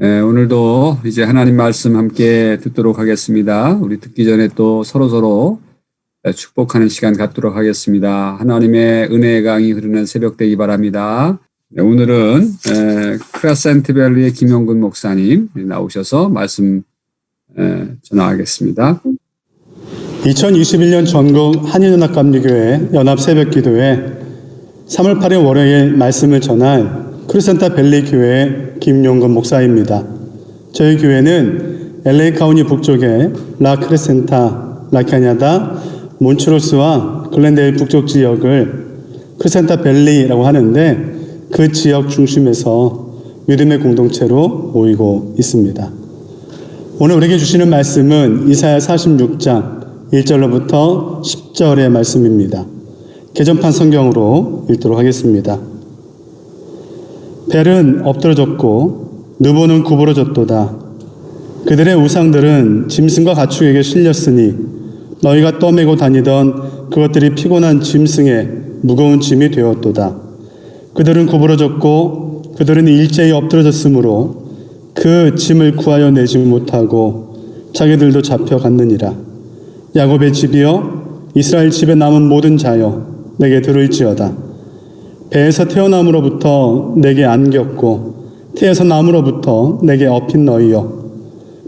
오늘도 이제 하나님 말씀 함께 듣도록 하겠습니다. 우리 듣기 전에 또 서로서로 축복하는 시간 갖도록 하겠습니다. 하나님의 은혜의 강이 흐르는 새벽 되기 바랍니다. 오늘은 크레센트밸리의 김영근 목사님 나오셔서 말씀 전하겠습니다. 2021년 전국 한인연합감리교회 연합새벽기도회 3월 8일 월요일 말씀을 전할 크레센트밸리 교회 김용근 목사입니다. 저희 교회는 LA 카운티 북쪽의 라 크레센타, 라카냐다, 몬트로스와 글렌데일 북쪽 지역을 크레센트밸리라고 하는데 그 지역 중심에서 믿음의 공동체로 모이고 있습니다. 오늘 우리에게 주시는 말씀은 이사야 46장 1절로부터 10절의 말씀입니다. 개정판 성경으로 읽도록 하겠습니다. 벨은 엎드러졌고 느보는 구부러졌도다. 그들의 우상들은 짐승과 가축에게 실렸으니 너희가 떠매고 다니던 그것들이 피곤한 짐승의 무거운 짐이 되었도다. 그들은 구부러졌고 그들은 일제히 엎드러졌으므로 그 짐을 구하여 내지 못하고 자기들도 잡혀갔느니라. 야곱의 집이여 이스라엘 집에 남은 모든 자여 내게 들을지어다. 배에서 태어남으로부터 내게 안겼고 태에서 남으로부터 내게 업힌 너희여,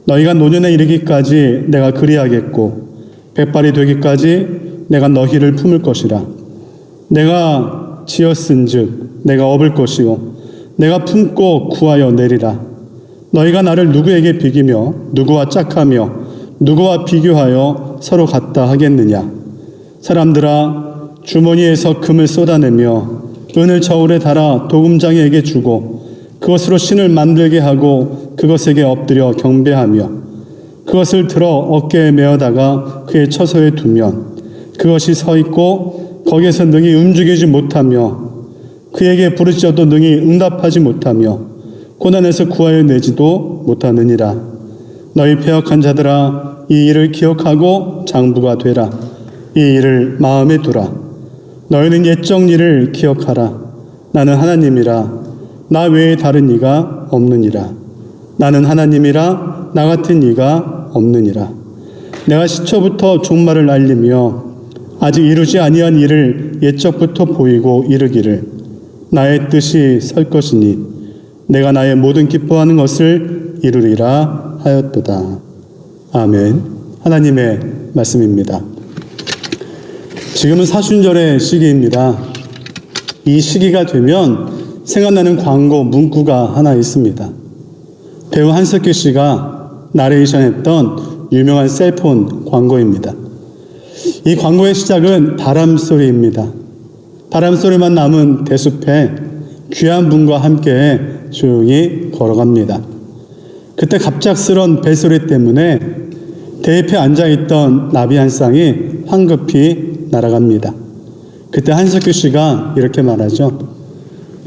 너희가 노년에 이르기까지 내가 그리하겠고 백발이 되기까지 내가 너희를 품을 것이라. 내가 지었은즉 내가 업을 것이요 내가 품고 구하여 내리라. 너희가 나를 누구에게 비기며 누구와 짝하며 누구와 비교하여 서로 같다 하겠느냐. 사람들아, 주머니에서 금을 쏟아내며 은을 저울에 달아 도금장에게 주고 그것으로 신을 만들게 하고 그것에게 엎드려 경배하며 그것을 들어 어깨에 메어다가 그의 처소에 두면 그것이 서 있고 거기에서 능히 움직이지 못하며 그에게 부르짖어도 능히 응답하지 못하며 고난에서 구하여 내지도 못하느니라. 너희 패역한 자들아, 이 일을 기억하고 장부가 되라. 이 일을 마음에 두라. 너희는 옛적 일을 기억하라. 나는 하나님이라. 나 외에 다른 이가 없느니라. 나는 하나님이라. 나 같은 이가 없느니라. 내가 시초부터 종말을 알리며 아직 이루지 아니한 일을 옛적부터 보이고 이르기를 나의 뜻이 설 것이니 내가 나의 모든 기뻐하는 것을 이루리라 하였도다. 아멘. 하나님의 말씀입니다. 지금은 사순절의 시기입니다. 이 시기가 되면 생각나는 광고 문구가 하나 있습니다. 배우 한석규 씨가 나레이션했던 유명한 셀폰 광고입니다. 이 광고의 시작은 바람소리입니다. 바람소리만 남은 대숲에 귀한 분과 함께 조용히 걸어갑니다. 그때 갑작스런 벨소리 때문에 대잎에 앉아있던 나비 한 쌍이 황급히 날아갑니다. 그때 한석규 씨가 이렇게 말하죠.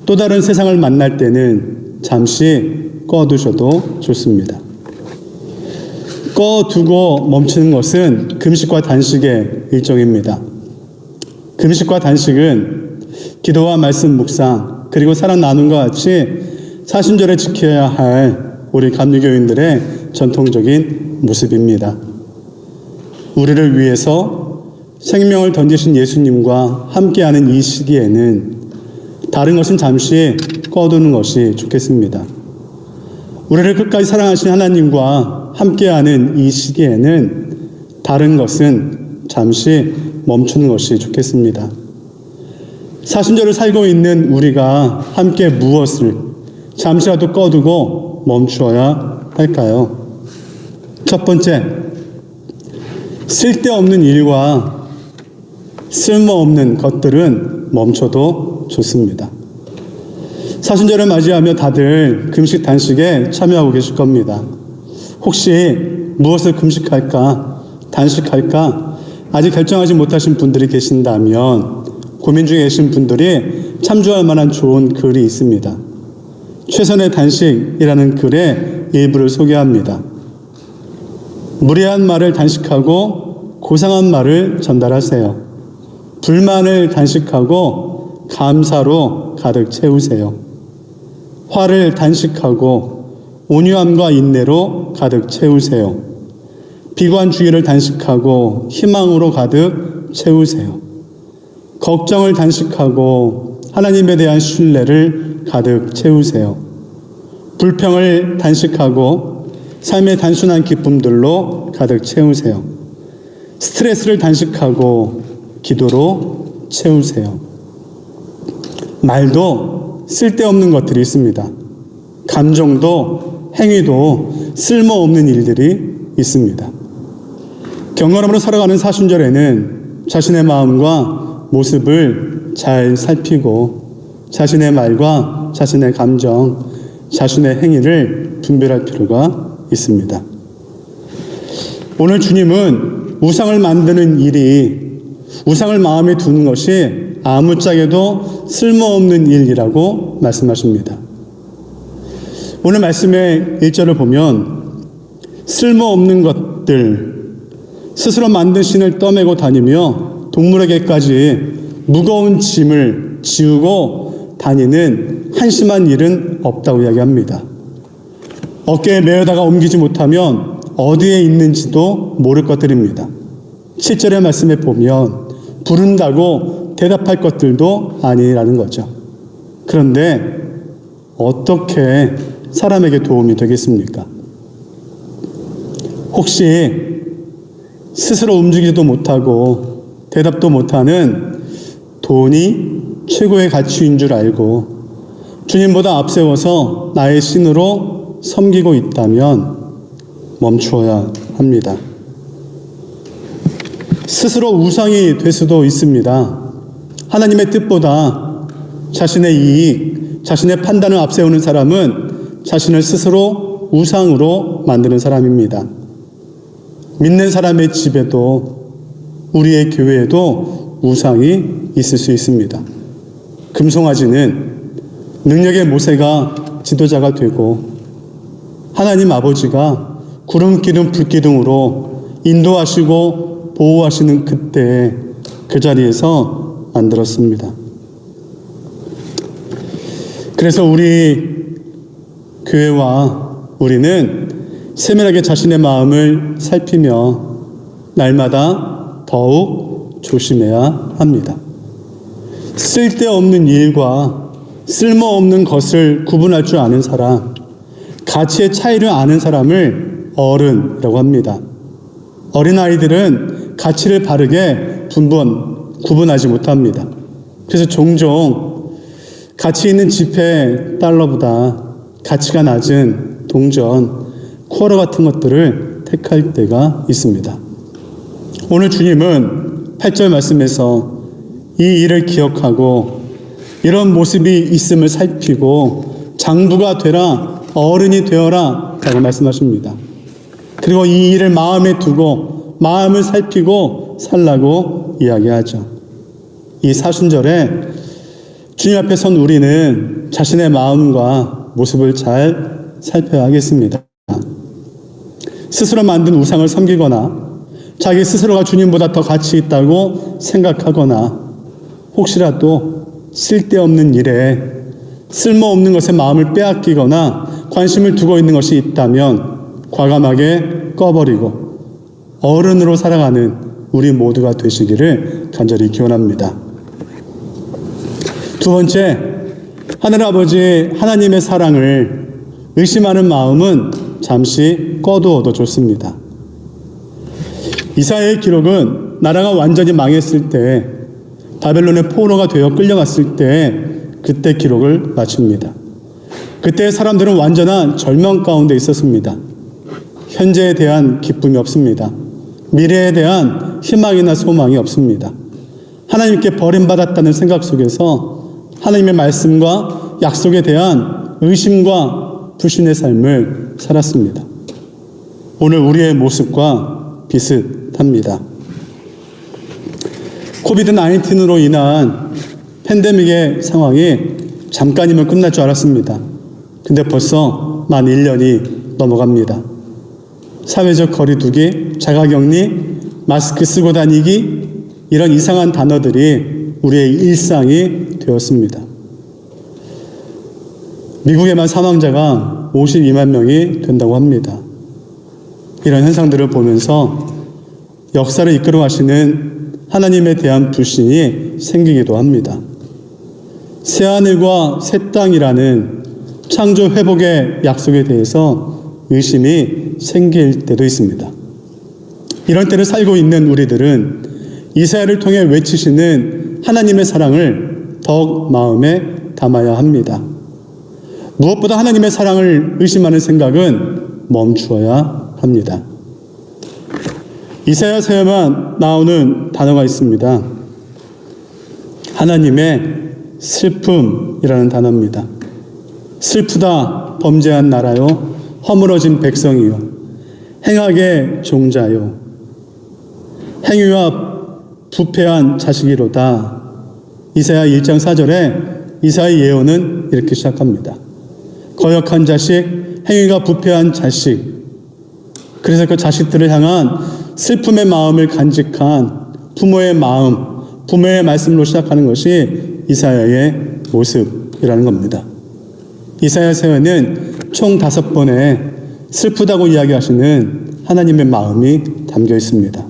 또 다른 세상을 만날 때는 잠시 꺼두셔도 좋습니다. 꺼두고 멈추는 것은 금식과 단식의 일종입니다. 금식과 단식은 기도와 말씀 묵상 그리고 사랑 나눔과 같이 사순절에 지켜야 할 우리 감리교인들의 전통적인 모습입니다. 우리를 위해서 생명을 던지신 예수님과 함께하는 이 시기에는 다른 것은 잠시 꺼두는 것이 좋겠습니다. 우리를 끝까지 사랑하신 하나님과 함께하는 이 시기에는 다른 것은 잠시 멈추는 것이 좋겠습니다. 사순절을 살고 있는 우리가 함께 무엇을 잠시라도 꺼두고 멈추어야 할까요? 첫 번째, 쓸데없는 일과 쓸모없는 것들은 멈춰도 좋습니다. 사순절을 맞이하며 다들 금식 단식에 참여하고 계실 겁니다. 혹시 무엇을 금식할까, 단식할까 아직 결정하지 못하신 분들이 계신다면 고민 중에 계신 분들이 참조할 만한 좋은 글이 있습니다. 최선의 단식이라는 글의 일부를 소개합니다. 무례한 말을 단식하고 고상한 말을 전달하세요. 불만을 단식하고 감사로 가득 채우세요. 화를 단식하고 온유함과 인내로 가득 채우세요. 비관주의를 단식하고 희망으로 가득 채우세요. 걱정을 단식하고 하나님에 대한 신뢰를 가득 채우세요. 불평을 단식하고 삶의 단순한 기쁨들로 가득 채우세요. 스트레스를 단식하고 기도로 채우세요. 말도 쓸데없는 것들이 있습니다. 감정도 행위도 쓸모없는 일들이 있습니다. 경건함으로 살아가는 사순절에는 자신의 마음과 모습을 잘 살피고 자신의 말과 자신의 감정, 자신의 행위를 분별할 필요가 있습니다. 오늘 주님은 우상을 만드는 일이, 우상을 마음에 두는 것이 아무짝에도 쓸모없는 일이라고 말씀하십니다. 오늘 말씀의 1절을 보면 쓸모없는 것들, 스스로 만든 신을 떠매고 다니며 동물에게까지 무거운 짐을 지우고 다니는 한심한 일은 없다고 이야기합니다. 어깨에 메어다가 옮기지 못하면 어디에 있는지도 모를 것들입니다. 7절의 말씀에 보면 부른다고 대답할 것들도 아니라는 거죠. 그런데 어떻게 사람에게 도움이 되겠습니까? 혹시 스스로 움직이지도 못하고 대답도 못하는 돈이 최고의 가치인 줄 알고 주님보다 앞세워서 나의 신으로 섬기고 있다면 멈추어야 합니다. 스스로 우상이 될 수도 있습니다. 하나님의 뜻보다 자신의 이익, 자신의 판단을 앞세우는 사람은 자신을 스스로 우상으로 만드는 사람입니다. 믿는 사람의 집에도 우리의 교회에도 우상이 있을 수 있습니다. 금송아지는 능력의 모세가 지도자가 되고 하나님 아버지가 구름 기둥 불 기둥으로 인도하시고 보호하시는 그때 그 자리에서 만들었습니다. 그래서 우리 교회와 우리는 세밀하게 자신의 마음을 살피며 날마다 더욱 조심해야 합니다. 쓸데없는 일과 쓸모없는 것을 구분할 줄 아는 사람, 가치의 차이를 아는 사람을 어른이라고 합니다. 어린아이들은 가치를 바르게 구분하지 못합니다. 그래서 종종 가치 있는 지폐 달러보다 가치가 낮은 동전, 쿼러 같은 것들을 택할 때가 있습니다. 오늘 주님은 8절 말씀에서 이 일을 기억하고 이런 모습이 있음을 살피고 장부가 되라, 어른이 되어라 라고 말씀하십니다. 그리고 이 일을 마음에 두고 마음을 살피고 살라고 이야기하죠. 이 사순절에 주님 앞에 선 우리는 자신의 마음과 모습을 잘 살펴야 하겠습니다. 스스로 만든 우상을 섬기거나 자기 스스로가 주님보다 더 가치 있다고 생각하거나 혹시라도 쓸데없는 일에 쓸모없는 것에 마음을 빼앗기거나 관심을 두고 있는 것이 있다면 과감하게 꺼버리고 어른으로 살아가는 우리 모두가 되시기를 간절히 기원합니다. 두 번째, 하늘아버지 하나님의 사랑을 의심하는 마음은 잠시 꺼두어도 좋습니다. 이사야의 기록은 나라가 완전히 망했을 때 바벨론의 포로가 되어 끌려갔을 때 그때 기록을 마칩니다. 그때 사람들은 완전한 절망 가운데 있었습니다. 현재에 대한 기쁨이 없습니다. 미래에 대한 희망이나 소망이 없습니다. 하나님께 버림받았다는 생각 속에서 하나님의 말씀과 약속에 대한 의심과 불신의 삶을 살았습니다. 오늘 우리의 모습과 비슷합니다. 코비드-19로 인한 팬데믹의 상황이 잠깐이면 끝날 줄 알았습니다. 근데 벌써 만 1년이 넘어갑니다. 사회적 거리두기, 자가격리, 마스크 쓰고 다니기 이런 이상한 단어들이 우리의 일상이 되었습니다. 미국에만 사망자가 52만 명이 된다고 합니다. 이런 현상들을 보면서 역사를 이끌어 가시는 하나님에 대한 불신이 생기기도 합니다. 새하늘과 새 땅이라는 창조 회복의 약속에 대해서 의심이 생길 때도 있습니다. 이런 때를 살고 있는 우리들은 이사야를 통해 외치시는 하나님의 사랑을 더욱 마음에 담아야 합니다. 무엇보다 하나님의 사랑을 의심하는 생각은 멈추어야 합니다. 이사야서에만 나오는 단어가 있습니다. 하나님의 슬픔이라는 단어입니다. 슬프다 범죄한 나라요, 허물어진 백성이요, 행악의 종자요, 행위와 부패한 자식이로다. 이사야 1장 4절에 이사야의 예언은 이렇게 시작합니다. 거역한 자식, 행위가 부패한 자식. 그래서 그 자식들을 향한 슬픔의 마음을 간직한 부모의 마음, 부모의 말씀으로 시작하는 것이 이사야의 모습이라는 겁니다. 이사야서에는 총 5번의 슬프다고 이야기하시는 하나님의 마음이 담겨 있습니다.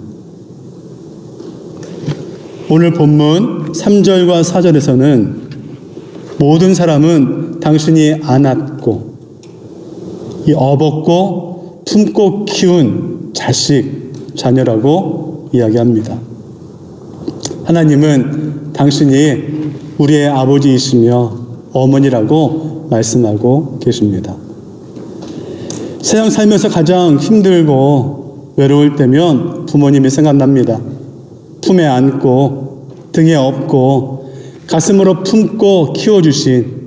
오늘 본문 3절과 4절에서는 모든 사람은 당신이 안았고 업었고 품고 키운 자식, 자녀라고 이야기합니다. 하나님은 당신이 우리의 아버지이시며 어머니라고 말씀하고 계십니다. 세상 살면서 가장 힘들고 외로울 때면 부모님이 생각납니다. 품에 안고 등에 업고 가슴으로 품고 키워주신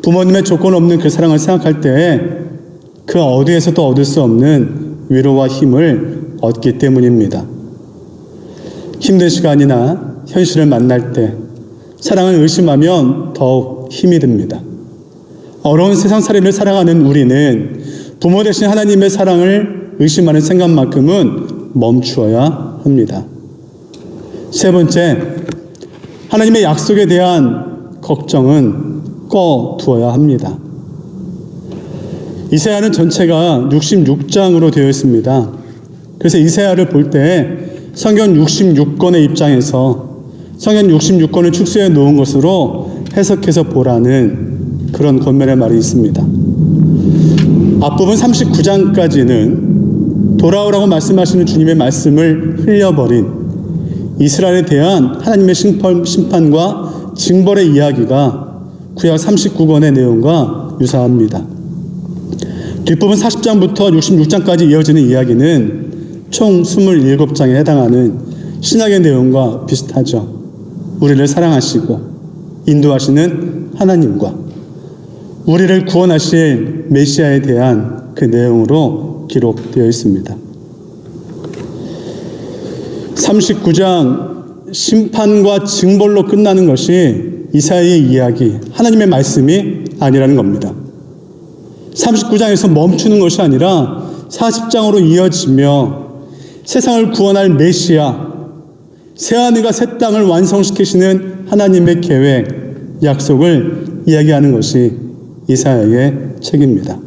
부모님의 조건 없는 그 사랑을 생각할 때 그 어디에서도 얻을 수 없는 위로와 힘을 얻기 때문입니다. 힘든 시간이나 현실을 만날 때 사랑을 의심하면 더욱 힘이 듭니다. 어려운 세상살이를 살아가는 우리는 부모 대신 하나님의 사랑을 의심하는 생각만큼은 멈추어야 합니다. 세 번째, 하나님의 약속에 대한 걱정은 꺼두어야 합니다. 이사야는 전체가 66장으로 되어 있습니다. 그래서 이사야를 볼 때 성경 66권의 입장에서 성경 66권을 축소해 놓은 것으로 해석해서 보라는 그런 권면의 말이 있습니다. 앞부분 39장까지는 돌아오라고 말씀하시는 주님의 말씀을 흘려버린 이스라엘에 대한 하나님의 심판과 징벌의 이야기가 구약 39권의 내용과 유사합니다. 뒷부분 40장부터 66장까지 이어지는 이야기는 총 27장에 해당하는 신약의 내용과 비슷하죠. 우리를 사랑하시고 인도하시는 하나님과 우리를 구원하실 메시아에 대한 그 내용으로 기록되어 있습니다. 39장 심판과 징벌로 끝나는 것이 이사야의 이야기, 하나님의 말씀이 아니라는 겁니다. 39장에서 멈추는 것이 아니라 40장으로 이어지며 세상을 구원할 메시아, 새하늘과 새 땅을 완성시키시는 하나님의 계획, 약속을 이야기하는 것이 이사야의 책입니다.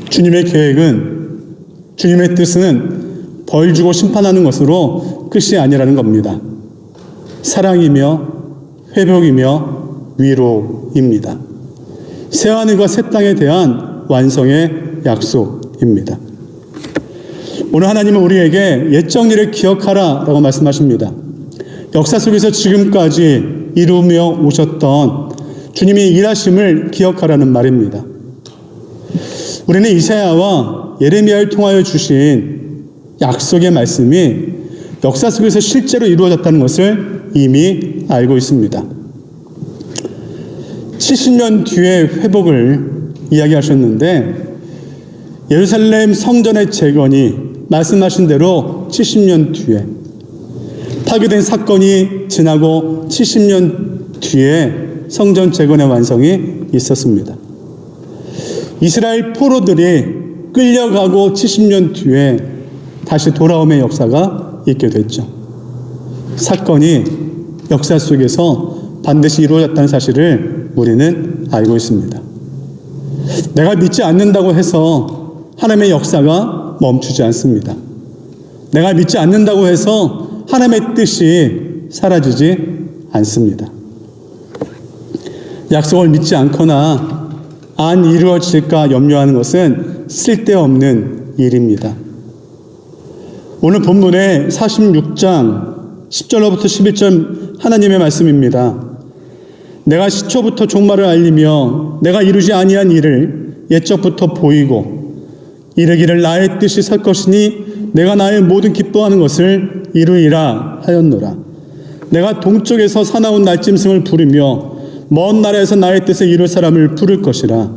주님의 계획은, 주님의 뜻은 벌 주고 심판하는 것으로 끝이 아니라는 겁니다. 사랑이며 회복이며 위로입니다. 새하늘과 새 땅에 대한 완성의 약속입니다. 오늘 하나님은 우리에게 옛 정리를 기억하라 라고 말씀하십니다. 역사 속에서 지금까지 이루며 오셨던 주님의 일하심을 기억하라는 말입니다. 우리는 이사야와 예레미야를 통하여 주신 약속의 말씀이 역사 속에서 실제로 이루어졌다는 것을 이미 알고 있습니다. 70년 뒤의 회복을 이야기하셨는데 예루살렘 성전의 재건이 말씀하신 대로 70년 뒤에 파괴된 사건이 지나고 70년 뒤에 성전 재건의 완성이 있었습니다. 이스라엘 포로들이 끌려가고 70년 뒤에 다시 돌아옴의 역사가 있게 됐죠. 사건이 역사 속에서 반드시 이루어졌다는 사실을 우리는 알고 있습니다. 내가 믿지 않는다고 해서 하나님의 역사가 멈추지 않습니다. 내가 믿지 않는다고 해서 하나님의 뜻이 사라지지 않습니다. 약속을 믿지 않거나 안 이루어질까 염려하는 것은 쓸데없는 일입니다. 오늘 본문의 46장 10절로부터 11절 하나님의 말씀입니다. 내가 시초부터 종말을 알리며 내가 이루지 아니한 일을 옛적부터 보이고 이르기를 나의 뜻이 설 것이니 내가 나의 모든 기뻐하는 것을 이루리라 하였노라. 내가 동쪽에서 사나운 날짐승을 부르며 먼 나라에서 나의 뜻을 이룰 사람을 부를 것이라.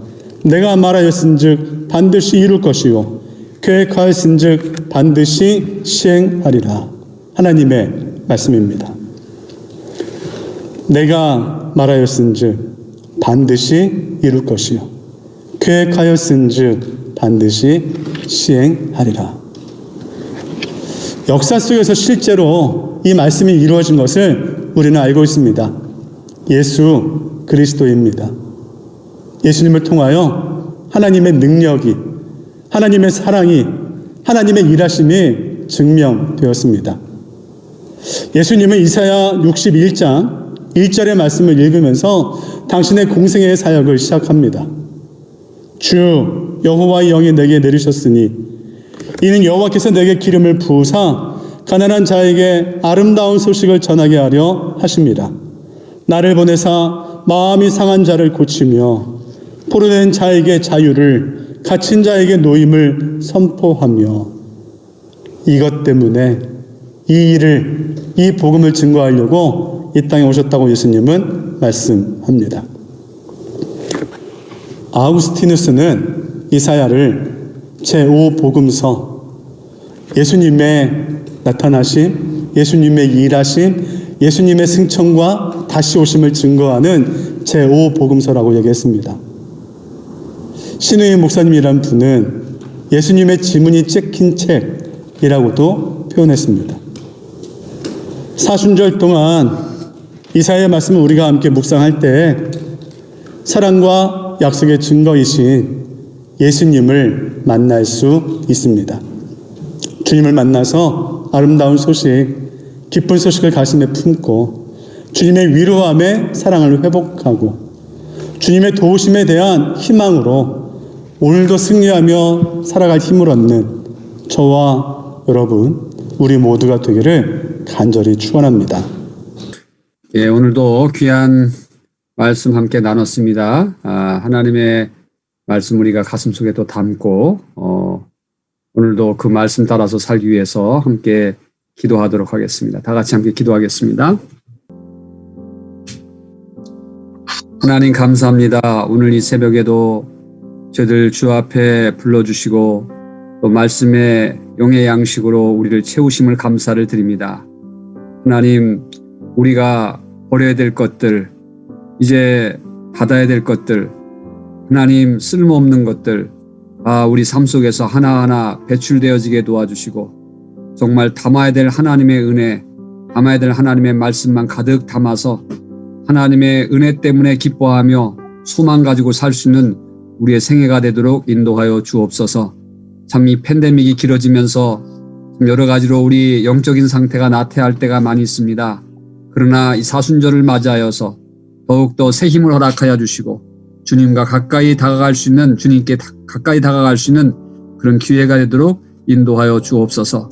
내가 말하였은즉 반드시 이룰 것이요 계획하였은즉 반드시 시행하리라. 하나님의 말씀입니다. 내가 말하였은즉 반드시 이룰 것이요 계획하였은즉 반드시 시행하리라. 역사 속에서 실제로 이 말씀이 이루어진 것을 우리는 알고 있습니다. 예수 그리스도입니다. 예수님을 통하여 하나님의 능력이, 하나님의 사랑이, 하나님의 일하심이 증명되었습니다. 예수님은 이사야 61장 1절의 말씀을 읽으면서 당신의 공생애의 사역을 시작합니다. 주 여호와의 영이 내게 내리셨으니 이는 여호와께서 내게 기름을 부으사 가난한 자에게 아름다운 소식을 전하게 하려 하십니다. 나를 보내사 마음이 상한 자를 고치며 포로된 자에게 자유를, 갇힌 자에게 노임을 선포하며, 이것 때문에 이 복음을 증거하려고 이 땅에 오셨다고 예수님은 말씀합니다. 아우구스티누스는 이사야를 제5복음서, 예수님의 나타나심, 예수님의 일하심, 예수님의 승천과 다시 오심을 증거하는 제5복음서라고 얘기했습니다. 신우이 목사님이란 분은 예수님의 지문이 찍힌 책이라고도 표현했습니다. 사순절 동안 이사야의 말씀을 우리가 함께 묵상할 때 사랑과 약속의 증거이신 예수님을 만날 수 있습니다. 주님을 만나서 아름다운 소식, 기쁜 소식을 가슴에 품고 주님의 위로함에 사랑을 회복하고 주님의 도우심에 대한 희망으로 오늘도 승리하며 살아갈 힘을 얻는 저와 여러분, 우리 모두가 되기를 간절히 축원합니다. 예, 오늘도 귀한 말씀 함께 나눴습니다. 하나님의 말씀 우리가 가슴속에 또 담고 오늘도 그 말씀 따라서 살기 위해서 함께 기도하도록 하겠습니다. 다 같이 함께 기도하겠습니다. 하나님 감사합니다. 오늘 이 새벽에도 저희들 주 앞에 불러주시고 또 말씀의 용의 양식으로 우리를 채우심을 감사를 드립니다. 하나님, 우리가 버려야 될 것들, 이제 받아야 될 것들, 하나님 쓸모없는 것들, 우리 삶 속에서 하나하나 배출되어지게 도와주시고 정말 담아야 될 하나님의 은혜, 담아야 될 하나님의 말씀만 가득 담아서 하나님의 은혜 때문에 기뻐하며 소망 가지고 살 수 있는 우리의 생애가 되도록 인도하여 주옵소서. 참 이 팬데믹이 길어지면서 여러 가지로 우리 영적인 상태가 나태할 때가 많이 있습니다. 그러나 이 사순절을 맞이하여서 더욱더 새 힘을 허락하여 주시고 주님과 가까이 다가갈 수 있는, 주님께 가까이 다가갈 수 있는 그런 기회가 되도록 인도하여 주옵소서.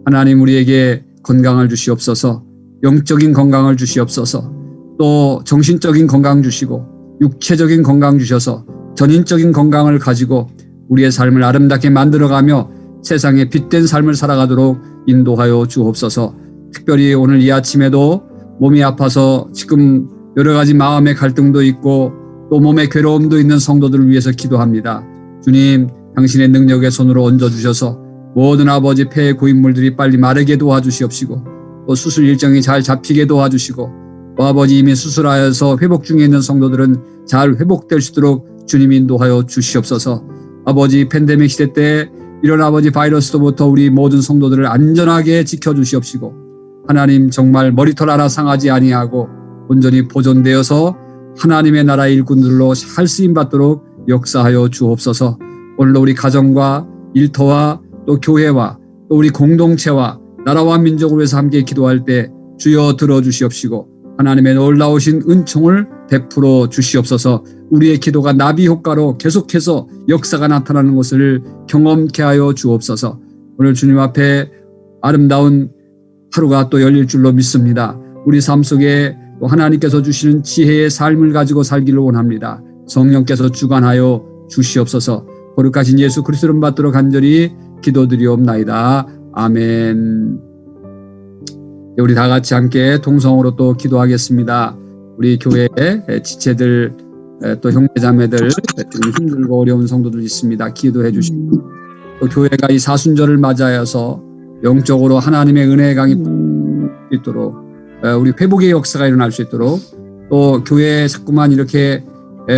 하나님, 우리에게 건강을 주시옵소서. 영적인 건강을 주시옵소서. 또 정신적인 건강 주시고 육체적인 건강 주셔서 전인적인 건강을 가지고 우리의 삶을 아름답게 만들어가며 세상에 빛된 삶을 살아가도록 인도하여 주옵소서. 특별히 오늘 이 아침에도 몸이 아파서 지금 여러 가지 마음의 갈등도 있고 또 몸의 괴로움도 있는 성도들을 위해서 기도합니다. 주님, 당신의 능력의 손으로 얹어주셔서 모든 아버지 폐의 고인물들이 빨리 마르게 도와주시옵시고 또 수술 일정이 잘 잡히게 도와주시고 또 아버지 이미 수술하여서 회복 중에 있는 성도들은 잘 회복될 수 있도록 주님 인도하여 주시옵소서. 아버지 팬데믹 시대 때 이런 아버지 바이러스로부터 우리 모든 성도들을 안전하게 지켜주시옵시고 하나님, 정말 머리털 하나 상하지 아니하고 온전히 보존되어서 하나님의 나라의 일꾼들로 잘 쓰임받도록 역사하여 주옵소서. 오늘도 우리 가정과 일터와 또 교회와 또 우리 공동체와 나라와 민족을 위해서 함께 기도할 때 주여 들어주시옵시고 하나님의 놀라우신 은총을 베풀어 주시옵소서. 우리의 기도가 나비 효과로 계속해서 역사가 나타나는 것을 경험케 하여 주옵소서. 오늘 주님 앞에 아름다운 하루가 또 열릴 줄로 믿습니다. 우리 삶 속에 또 하나님께서 주시는 지혜의 삶을 가지고 살기를 원합니다. 성령께서 주관하여 주시옵소서. 거룩하신 예수 그리스도를 받들어 간절히 기도드리옵나이다. 아멘. 우리 다 같이 함께 동성으로 또 기도하겠습니다. 우리 교회의 지체들 또 형제자매들 힘들고 어려운 성도들 있습니다. 기도해 주시고 또 교회가 이 사순절을 맞이하여서 영적으로 하나님의 은혜의 강이 있도록 우리 회복의 역사가 일어날 수 있도록 또 교회에 자꾸만 이렇게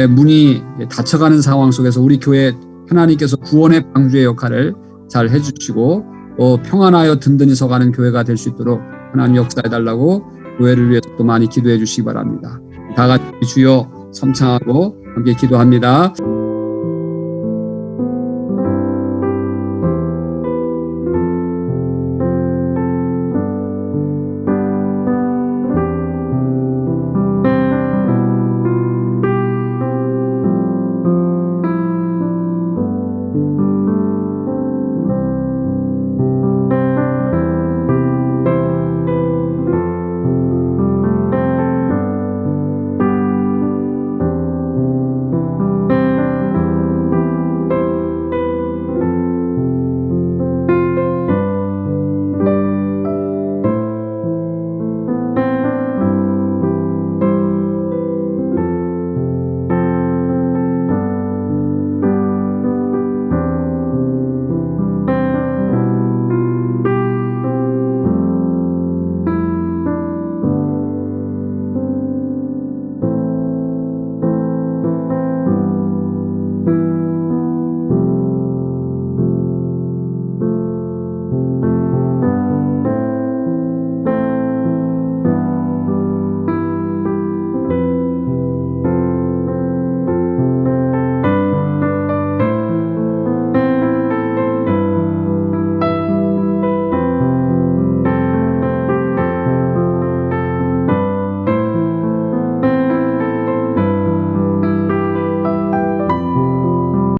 문이 닫혀가는 상황 속에서 우리 교회 하나님께서 구원의 방주의 역할을 잘 해주시고 또 평안하여 든든히 서가는 교회가 될 수 있도록 하나님 역사해달라고 교회를 위해서 또 많이 기도해 주시기 바랍니다. 다 같이 주여 섬창하고 함께 기도합니다.